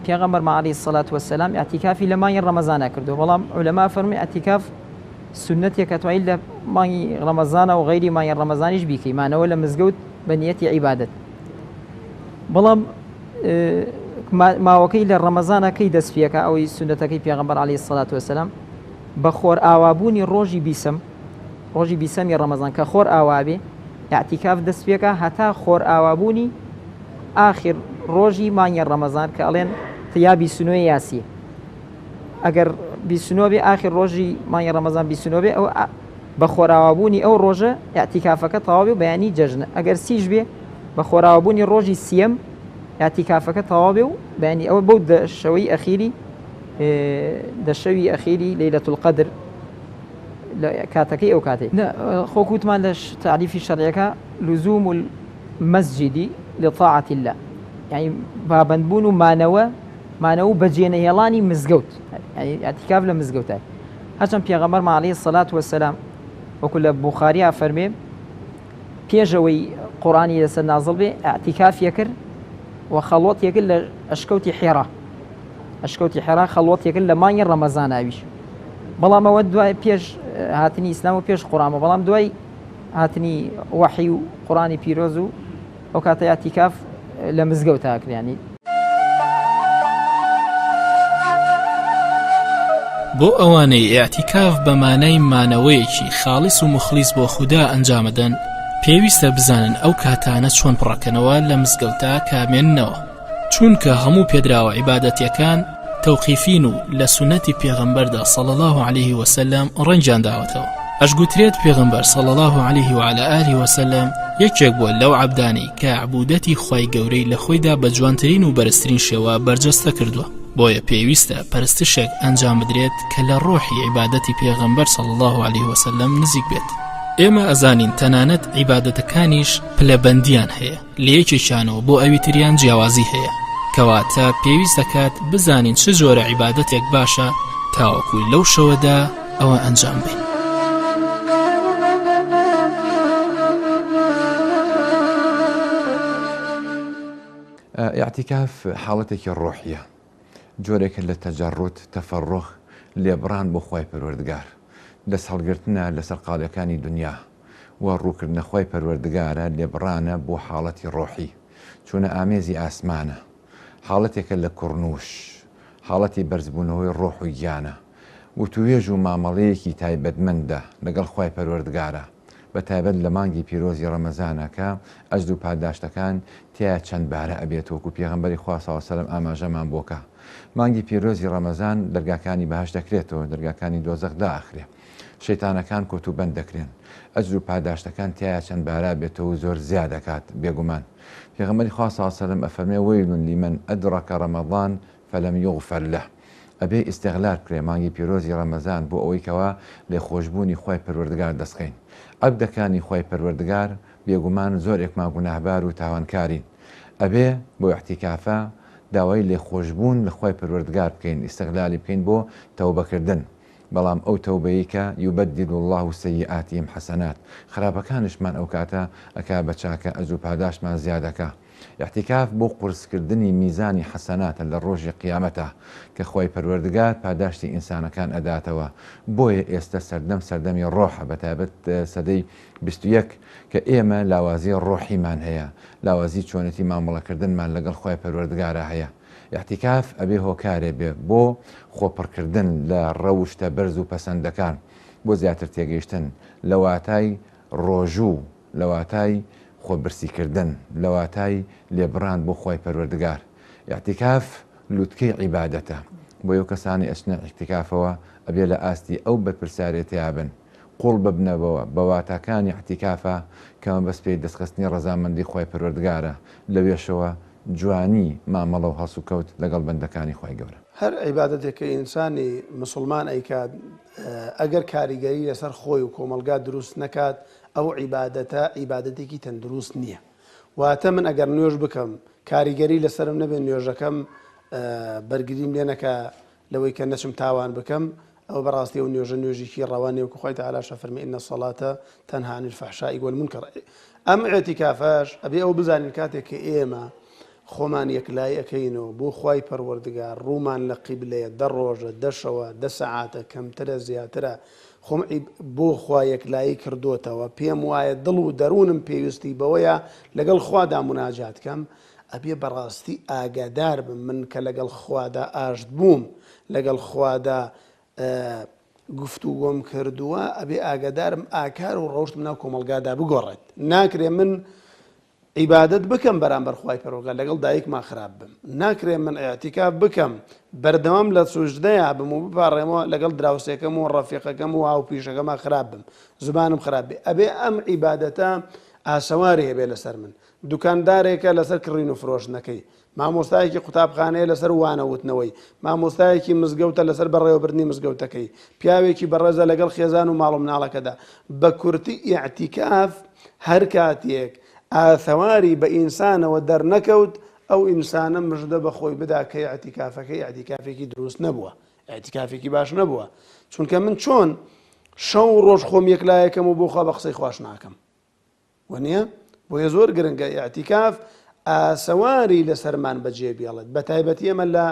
پێغەمبەر عەلەیهی سەڵات وەسەلام ئەعتیکافی لە مانگی ڕەمەزانە کردو بەڵام عولەما فەرمی ئەعتیکاف سنەتێکە توانیت لە مانگی ڕەمەزانە و غەیری مانگی ڕەمەزانیش بیکەی مانەوە لە مزگەوت بە نیەتی عیبادەت بەڵام ماوەکەی لە ڕەمەزانەکەی دەست پێکە ئەوەی سنەتەکەی پێغەمبەر عەلەیهی سەڵات وەسەلام بە خۆر ئاوابوونی ڕۆژی بیسەمی ڕەمەزان کە خۆر ئاوابێ ئەعتیکاف دەست پێکە هەتا خۆر ئاوابوونی ئاخر ڕۆژی مانگی ڕەمەزان کە ئەڵێن یا بیسنۆی یاسیە ئەگەر بیسنۆ بێ ئاخر ڕۆژی مانگی ڕەمەزان بیسنۆ بێ ئەو بە خۆراوابوونی ئەو ڕۆژە ئەعتیکافەکە تەواو بێ و بەیانی جەژنە ئەگەر سیش بێ بە خۆراوابوونی ڕۆژی سیەم ئەعتیکافەکە تەواو بێ و بەیانی ئەوە بەو دەشەوەی ئەخیری لەیلەة القەدر کاتەکەی ئەو کاتەی خۆکوتمان لە تعریفی شەرعیەکە لزوم المەسجد لطاعة الله يعني بابندبوون و مانەوە بەجێنەهێڵانی مزگەوت ئەعتیکاف لە مزگەوتە هەرچەند پێغەمبەرمان عەلەیهی سەڵات وەسەلام وەکو لە بوخاریا فەرمێ پێشەوەی قورئانی لەسەر نازڵ بێ ئەعتیکافیە کرد و خەڵوەتێک لە ئەشکەوتی حێرا خەڵوەتێک لە مانگی ڕەمەزان ئاویش بەڵام ئەوە دوای پێش هاتنی ئیسلام و پێش قورئانەوە بەڵام دوای هاتنی وەحی و قورئانی پیرۆز و ئەو کاتە ئەعتیکاف لە مزگەوت ئاکرێنی بۆ ئەوانەی ئیعتیکاف بە مانای مانەوەیەکی خاڵیس و مخلیس بۆ خودا ئەنجامەدەن پێویستە بزانن ئەو کاتانە چۆن پڕەکەنەوە لە مزگەوتە کامێننەوە چونکە هەموو پێدراوە عیبادەتیەکان تەوقیفین و لە سونەتی پێغەمبەردا صلی الله عليه وسلم ڕەنجیان داوەتەوە ئەشگوترێت پێغەمبەر صلی الله عليه وعلى آله وسلم یەکێک بووە لەو عەبدانی کە عبودەتی خوای گەورەی لە خۆیدا بە جوانترین و بەرزترین شێوە بەرجەستە کردووە بۆیە پێویستە پەرستشێک ئەنجام بدرێت کە لە ڕۆحی عیبادەتی پێغەمبەر صلی الله عليه وسلم نزیک بێت ئێمە ئەزانین تەنانەت عیبادەتەکانیش پلەبەندیان هەیە لە یەکێکیانەوە بۆ ئەوی تریان جیاوازی هەیە کەواتە پێویست دەکات بزانین چ جۆرە عیبادەتێک باشە تاوەکو لەو شەوەدا ئەوە ئەنجام بین ئیعتیکاف حاڵەتێکی ڕۆحیە جۆرێکە لە تەجەڕوت تەفەڕۆخ لێبڕان بۆ خوای پەروەردگار دەست هەڵگرتنە لەسەر قالەکانی دنیا و ڕووکردنە خوای پەروەردگارە لێبڕانە بۆ حاڵەتی ڕۆحی چونە ئامێزی ئاسمانە حاڵەتێکە لە کوڕنووش حاڵەتی بەرزبوونەوەی ڕۆح و گیانە و توێژ و مامەڵەیەکی تایبەتمەندە لەگەڵ خوای پەروەردگارە بە تایبەت لە مانگی پیرۆزی ڕەمەزانەکە ئەجد و پاداشتەکان تیا چەند بارە ئەبێت وەکو پێغەمبەری خوا صلی الله علیه وسلم ئاماژەمان بۆکە مانگی پیرۆزی ڕەمەزان دەرگاکانی بەهەشت دەکرێتەوە دەرگاکانی دۆزەخ داخرێ شەیتانەکان کۆتوبەند دەکرێن ئەجر و پاداشتەکان تایە چەند بارا بێتەوە زۆر زیاد دەکات بێگومان پێغەمبەری خوا صلی الله علیه و سلم ئەفەرمێ وەیل لیمن ئەدرەکە ڕەمەضان فەلەم یوغفەر لەه ئەبێ ئیستیغلال بکرێ مانگی پیرۆزی ڕەمەزان بۆ ئەوەی کەوا لێخۆشبوونی خۆی پەروەردگار دەستخەین عەبدەکانی خۆی پەروەردگار بێگومان زۆرێکمان گوناهبار و تاوانکارین ئەبێ بۆ احتیکافە داوای لێخۆشبوون لە خۆی پەروەردگار بکەین ئیستیغلالی بکەین بۆ تەوبەکردن بەڵام ئەو تەوبەیە کە یوبەدیل الله سەیئاتیهم حەسەنات خراپەکانشمان ئەو کاتە ئەکا بە چاکە ئەجر و پاداشمان زیادەکە احتیکاف بۆ قورسکردنی میزانی حەسەناتە لە ڕۆژی قیامەتە کە خۆی پەروەردگار پاداشتی ئینسانەکان ئەداتەوە بۆیە ئێستا سەردەمی ڕۆحە بەتابەت سەدەی 21 کە ئێمە لاوازی ڕۆحیمان هەیە لاوازی چۆنەتی مامەڵەکردنمان لەگەڵ خۆی پەروەردگارە هەیە احتیکاف ئەبێ هۆکارێ بێ بۆ خۆپڕکردن لە ڕەوشتە بەرز و پەسەندەکان بۆ زیاتر تێگەیشتن لە واتای ڕۆژوو لە واتای خۆبرسیکردن لە واتای لێبڕان بۆ خۆی پەروەردگار احتیکاف لوتکەی عیبادەتە بۆ یەو کەسانی ئەچنە احتیکافەوە ئەبێ لە ئاستی ئەو بەرپرسارێتیا بن قوڵ ببنەوە بە واتاکانی احتیکافە کەمە بەس پێی دەستخستنی ڕەزامەندی خۆی پەروەردگارە لەوێشەوە جوانی مامەڵە و هەڵسو کەوت لەگەڵ بەندەکانی خۆی گەورە هەر عیبادەتێککە ئینسانی مسلمان ئەیکات ئەگەر کاریگەری لەسەر خۆی و کۆمەلگا دروست نەکات ئەو عیبادەتە عیبادەتێکی تەندروست نییە واتە من ئەگەر نوێژ بکەم کاریگەری لەسرم نەبێت نوێژەکەم بەرگریم لێنەکە لەوەی کە نەچم تاوان بکەم ئەو بەڕاستی و نوێژە نوێژێکی ڕەوانێ وکو خۆی تەعالی فەرمێ ئینە الصەڵاتە تەنها عن الفەحشاء والمونکەر ئەم ئێتیکافەش ئەبێ ئەو بزانین کاتێک کە ئێمە خۆمان یەکلای ئەەکەینەوە بۆ خوای پەروەردگار ڕوومان لە قیبلەیە 10 ڕۆژە 10 شەوە 10 سەعاتە کەمترە زیاترە خۆم بۆ خوا یەکلایی کردوتەوە پێم وایە دڵ و دەروونم پێویستی بەوەیە لەگەڵ خوادا مناجات کەم ئەبێ بەڕاستی ئاگادار بم من کە لەگەڵ خوادا ئاشت بووم لەگەڵ خوادا گفتوگۆم کردووە ئەبێ ئاگادارم ئاکار و ڕۆشتم ناو کۆمەلگادا بگۆڕێت ناکرێ من عیبادت بکەم بەرامبەر خوای پەروەردگار لەگەڵ دایکما خراپ بم ناکرێ من ئیعتیکاف بکەم بەردەوام لە سوژدەیە بم و بپاڕێمەوە لەگەڵ دراوسێکەکەم و ڕەفیقەکەم و هاوپیشەکەمە خراپ بم زبانم خراپ بێ ئەبێ ئەم عیبادەتە ئاسەواری هەبێ لەسەر من دوکاندارێکە لەسەر کڕین و فرۆشتنەکەی مامۆستایەکی قوتابخانەیە لەسەر وانەوتنەوەی مامۆستایەکی مزگەوتە لەسەر بەڕێوەبردننی مزگەوتەکەی پیاوێکی بەڕێزە لەگەڵ خێزان و ماڵ و مناڵەکەدا بە کورتی ئیعتیکاف هەر کاتێک ئاثەواری بە ئینسانەوە دەرنەکەوت ئەو ئینسانە مژدە بە خۆی بدا کە ئیعتیکافەکەی ئیعتیکافێکی دروست نەبووە ئیعتیکافێکی باش نەبووە چونکە من چۆن شەو ڕۆژ خۆم یەکلایەکەم و بۆ خوا بە قسەی خوش ناکەم وەنیە بۆیە زۆر گرنگە ئیعتیکاف ئاسەواری لەسەرمان بەجێ بێڵێت بە تایبەتی ئەمە لە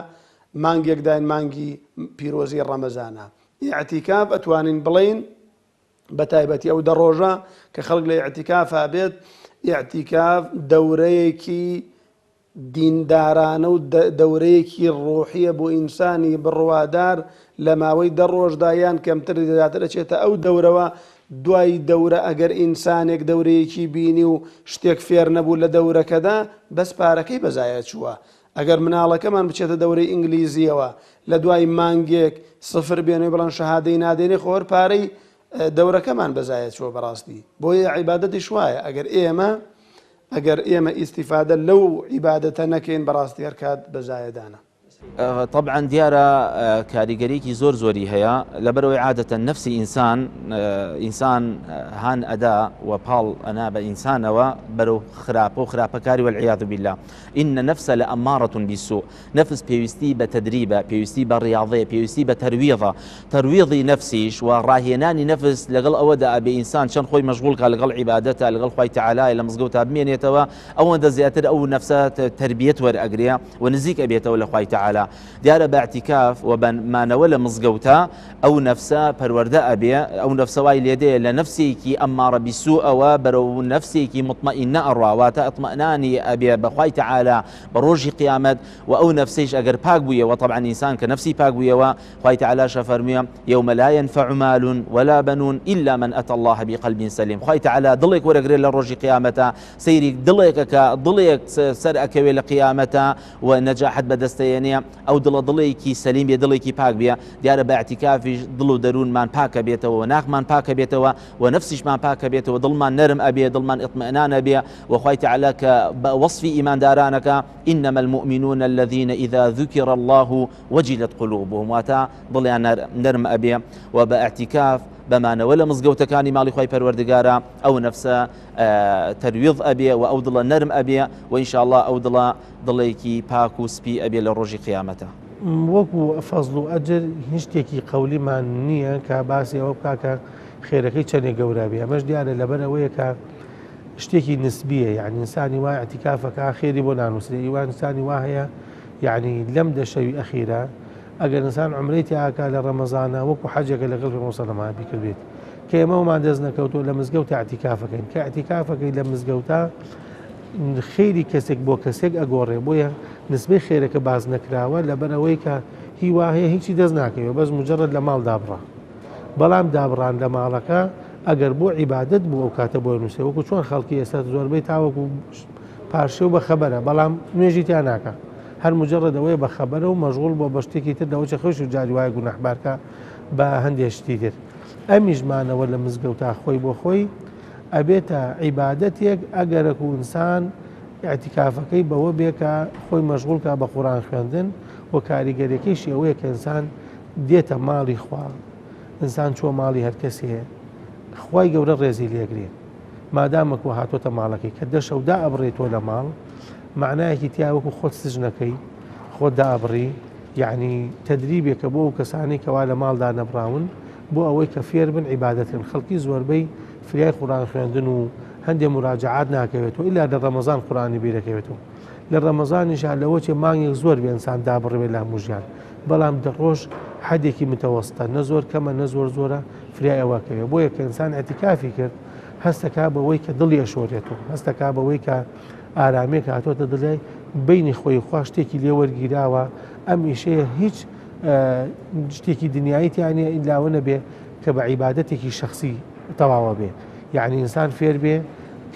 مانگێکداین مانگی پیرۆزی ڕەمەزانە ئیعتیکاف ئەتوانین بڵین بە تایبەتی ئەو 10 ڕۆژە کە خەڵک لە ئیعتیکافا بێت ئیعتیکاف دەورەیەکی دیندارانە و دەورەیەکی ڕۆحیە بۆ ئینسانی بڕوادار لە ماوەی 10 ڕۆژدا یان کەمتر زیاتر ئەچێتە ئەو دەورەوە دوای دەورە ئەگەر ئینسانێک دەورەیەکی بینی و شتێک فێر نەبوو لە دەورەکەدا بەس پارەکەی بەزایە چووە ئەگەر مناڵەکەمان بچێتە دەورەی ئینگلیزیەوە لە دوای مانگێک سفر بێنێ بڵان شەهادەی نادێنێ خۆر پارەی دەورەکەمان بەزایە چوە بەڕاستی بۆیە عیبادەتی شوایە ئەگەر ئێمە ئیستیفادە لەو عیبادەتە نەکەین بەڕاستی هەر کات بەزایەدانە طبعا دیارە کاریگەریکی زۆری هەیە لەبەرەوەی عادەتەن نفسی ئینسان هان ئەدا و پاڵ ئەنا بە ئینسانەوە بەرەو خراپە و خراپەکاری والعیاذ بالله إن نفس لأمارة بالسوء نفس پێویستی بە تدریبە پێویستی بە ڕیاضەیە پێویستی بە تەرویضی نفسیش و ڕاهێنانی نفس لەگەڵ ئەوەدا ئەبێ ئینسان چەند خۆی مەشغوڵکە لەگەڵ عیبادەتە لەگەڵ خوای تەعالای لە مزگەوتا بمێنێتەوە ئەوەندە زیاتر ئەو نفسە تربیەت وەرئەگرێ و نزیک ئەبێتەوە لە خوای تەعالا دیارە بە اعتیکاف و بەمانەوە لە مزگەوتە ئەو نەفسە پەروەردە ئەبێ ئەو نەفسە وای لێدەیە لە نەفسێکی ئەمارە بیسوءەوە بەرەو نەفسێکی مطمئینە ئەڕواواتە ئەطمئنانی ئەبێ بەخوای تەعالا بە ڕۆژی قیامەت و ئەو نەفسەیش ئەگەر پاک بوویەوە طبعا ئینسان کە نەفسی پاک بوویەوە خوای تەعالا فەرموویە یومە لا ينفع مال ولا بنون إلا من أتى الله بقلب سليم خوای تەعالا دڵێک وەرەگرێت لە ڕۆژی قیامەتە سەیری دڵێکەکە دڵێک سەر ئەکەوێت لە قیامەتە و نەجاحەت بەدەستێنێ ئەو دڵێکی سەلیم بێ دڵێکی پاک بێ دیارە بە اعتیکافیش دڵ و دەروونمان پاکە بێتەوە ناخمان پاکە بێتەوە و نفسیشمان پاکە بێتەوە دڵمان نەرم ئەبێ دڵمان ئیطمئنان ئەبێ وخوای تعالی کە بە وەصفی ئیماندارانەکە إنما المؤمنون الذين إذا ذكر الله وجلت قلوبهم واتە دڵیان نەرم ئەبێ و بە اعتیکاف بەمانەوە لە مزگەوتەکانی ماڵی خۆی پەروەردگارە ئەو نەفسە تەرویض ئەبێ و ئەو دڵە نەرم ئەبێ و ئینشاءالله ئەو دڵە دڵێکی پاک و سپی ئەبێ لە ڕۆژی قیامەتە. وەکو فەزڵ و ئەجر هیچ شتێکی قەولیمان نییە کە باسی ئەوە بکاکە خێرەکەی چەندێک گەورە بێ ئەمەش دیارە لەبەر ئەوەیە کە شتێکی نسبیە یعنی ئینسانی وای اعتیکافەکە خێری بۆ نانووسێ ئیوان ئینسانی وا هەیە یعنی لەم دەشەوی ئەخیرە ئەگەر ئینسان عمرەیەتی ئاکا لە ڕەمەزانە وەکو حەجێکە لەگەڵ پێغەمبەر بیکردێت کە ئێمەمان دەست نەکەوتۆ لە مزگەوت اعتیکافەکەین کە اعتیکافەکەی لە مزگەوتە خێری کەسێک بۆ کەسێک ئەگۆڕێ بۆیە نسبەی خێرەکە باز نەکراوە لەبەرەوەی کە هیوا هەیە هیچی دەست ناکەوێت بەس مجرد لە ماڵ دابڕا بەڵام دابڕان لە ماڵەکە ئەگەر بۆ عیبادت بوو ئەو کاتە بۆ نووسێ وەکو چۆن خەڵکی ئێستا زۆربەی تاوەکو پارشێ و بە خەبەرە بەڵام نوێژی تیان ناکە هەر مجرڕدەوەی بە خەبەرە و مەژغوڵ بۆ بە شتێکی تر دەوەچە خۆش و جاری وایە گونەحبارکە بە هەندێک شتی تر ئەمیژمانەوە لە مزگەوتا خۆی بۆ خۆی ئەبێتە عیبادەتێک ئەگەرەک و ئینسان اعتیکافەکەی بەوە بێکە خۆی مەژغوڵکە بە قورئان خوێندن و کاریگەریەکەیشی ئەوەیە کە ئینسان دێتە ماڵی خوا ئینسان چۆ ماڵی هەر کەسێ خوای گەورە ڕێزی لێگرێت مادامەکو هاتۆتە ماڵەکەی کە دەشەودا ئەبڕێتۆ لە ماڵ معنایەکی تیاوەکو خۆت سژنەکەی خۆت دابڕی یعنی تدریبێکە بۆ کەسانی کەوا لە ماڵدا نەبراون بۆ ئەوەی کە فێر بن عیبادەتن خەڵکی زۆربەی فریای قورئان خوێندن و هەندێک مراجعات ناکەوێتەوە ئیلا لە ڕەمەزان قورئانی بیرەکەوێتەوە لە ڕەمەزانیشا لەوەچێ مانگێک زۆر بێ ئینسان دابڕێت لە هەموو ژیان بەڵام دەڕۆژ حەدێکی متەوەستە نە زۆر کەمە نە زۆر زۆرە فریای ئەوەکەوێت بۆیە کە ئینسان اعتیکافی کرد هەستەکا بەوەی کە دڵی ئەشۆرێتەوە هەستەکا بەوەی کە ئارامێک هاتۆتە دڵێ بینی خۆی خوا شتێکی لێ وەرگیراوە ئەم ئیشەیە هیچ شتێکی دنیاییتیانە ئیلاوە نەبێ کە بە عیبادەتێکی شخصی تەواوە بێ یعنی ئینسان فێر بێ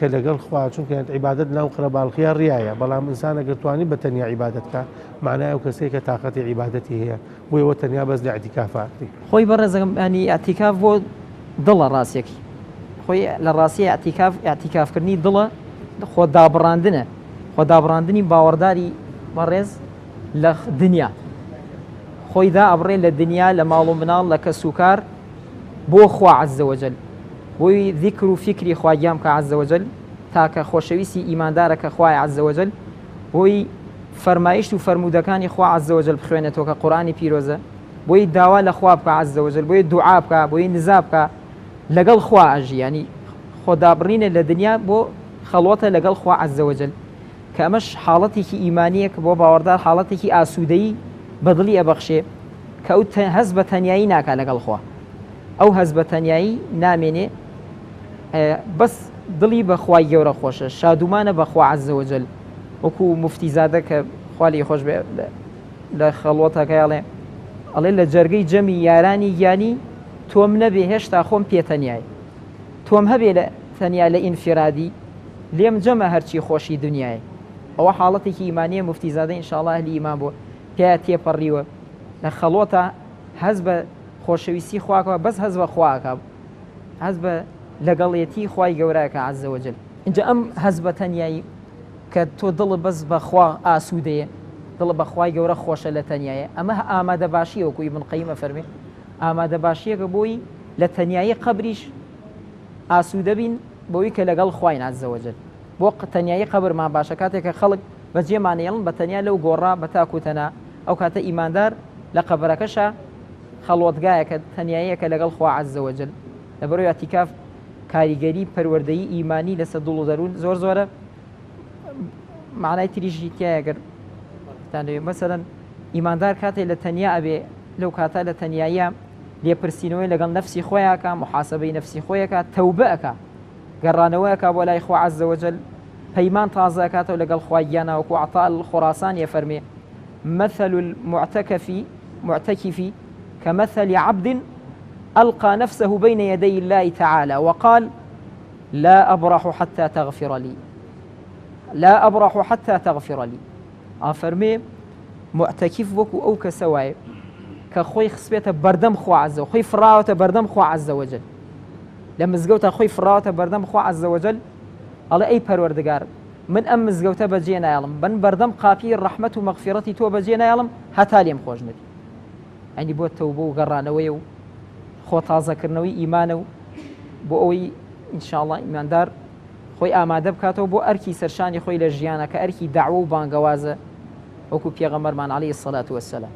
کە لەگەڵ خوا چونکە عیبادەت ناو قرەباڵخیا ڕایە بەڵام ئینسان ئەگەر توانی بە تەنیا عیبادەتکە معنای ئەو کەسێک کە تااقەتی عیبادەتی هەیە بۆیەوە تەنیا بەس لە اعتیکافاتی خۆی بەڕێزەکەم ینی اعتیکاف بۆ دڵە ڕاستێکی خۆی لە ڕاستی اعتیکافکردنی دڵە خۆ دابڕاندنە خۆ دابڕاندنی باوەڕداری بەڕێز لە دنیا خۆی دا ئەبڕێ لە دنیا لە ماڵ و مناڵ لە کەس و کار بۆ خوا عەزە وەجەل بۆی ذیکر و فیکری خواگیام کە عەزە وەجەل تاکە خۆشەویستی ئیماندارە کە خوای عەزە وەجەل بۆی فەرمایشت و فەرمودەکانی خوا عەزە وەجەل بخوێنێتەوە کە قورئانی پیرۆزە بۆی داوا لە خوا بکە عەزە وەجەل بۆی دوعا بکە بۆی نزا بکە لەگەڵ خوا ئەژی ینی خۆ دابڕینە لە دنیا بۆ خەڵوەتە لەگەڵ خوا عەزە وەجەل کە ئەمەش حاڵەتێکی ئیمانیە کە بۆ باوەڕدار حاڵەتێکی ئاسوودەیی بەدڵی ئەبەخشێ کە ئەو هەز بە تەنیایی ناکا لەگەڵ خوا ئەو هەز بە تەنیایی نامێنێ بەس دڵی بە خوای گەورە خۆشە شادومانە بە خوا عەزە وەجەل وەکو موفتیزادە کە خوا لێی خۆش بێ لە خەڵوەتەکە ئەڵێ لە جەرگەی جەمی یارانی گیانی تۆم نەبێ هێشتا خۆم پێتەنیای تۆم هەبێ لە تەنیا لە ئینفرادی لێم جەمە هەرچی خۆشی دنیای ئەوە حاڵەتێکی ئیمانیە موفتیزادە ئینشاءڵڵا ئەهلی ئیمان بۆ پێیا تێپەڕیوە لە خەڵوەتە هەز بە خۆشەویستی خواکەوە بەس هەز بە خواکە هەز بە لەگەڵێتی خوای گەورەکە عەزە وەجەل اینجا ئەم هەز بە تەنیایی کە تۆ دڵ بەس بە خوا ئاسوودەیە دڵ بە خوای گەورە خۆشە لە تەنیایە ئەمە ئامادە باشیە وەکو ئیبن قەییمە فەرمێ ئامادە باشیەکە بۆی لە تەنیایی قەبریش ئاسوودە بین بۆی کە لەگەڵ خوای عەزە وەجەل بۆ تەنیایی قەبرمان باشە کاتێکە خەڵک بەجێمانێڵن بە تەنیا لەو گۆڕا بە تاکوتەنا ئەو کاتە ئیماندار لە قەبرەکەشە خەڵوەتگایەکە تەنیاییەکە لەگەڵ خوا عەزە وەجەل لەبەرەوەی اعتیکاف کاریگەری پەروەردەیی ئیمانی لەسەر دڵ و دەروون زۆر زۆرە معنای تریژی تایەگەر مەسەلەن ئیماندار کاتێک لە تەنیا ئەبێ لەو کاتە لە تەنیاییە لێپرسینەوەی لەگەڵ نەفسی خۆیەکە محاسبەی نەفسی خۆیەکە تەوبەکە گەڕانەوەیەکە بۆ لای خوا عەزە وەجەل پەیمان تازە کاتەوە لەگەڵ خوای گیاناوەکو عەطاء الخوراسانی فەرمێ مثل المعتكف كمثل عبد ألقى نفسه بين يدي الله تعالى وقال لا أبرح حتى تغفر لي لا أبرح حتى تغفر لي أفرمي معتەکیف وەکو ئەو کەسە وایە کە خۆی خسبێتە بەردەم خوا عەزە و خۆی فڕاوەتە بەردەم خوا عەزە وەجەل لە مزگەوتە خۆی فڕاوەتە بەردەم خوا عەزە وەجەل ئەڵێ ئەی پەروەردگار من ئەم مزگەوتە بەجێ نایڵم بن بەردەم قاپی ڕەحمەت و مەغفیرەتی تۆ بەجێ نایڵم هەتا لێم خۆش نەبی ئەنی بۆ تەوبە و گەڕانەوەیە و خۆ تازەکردنەوەی ئیمانە و بۆ ئەوەی ئینشاءڵڵا ئیماندار خۆی ئامادە بکاتەوە بۆ ئەرکی سەرشانی خۆی لە ژیانە کە ئەرکی داعوە و بانگەوازە وەکو پێغەمبەرمان عەلەیهی سەڵات وەسەلام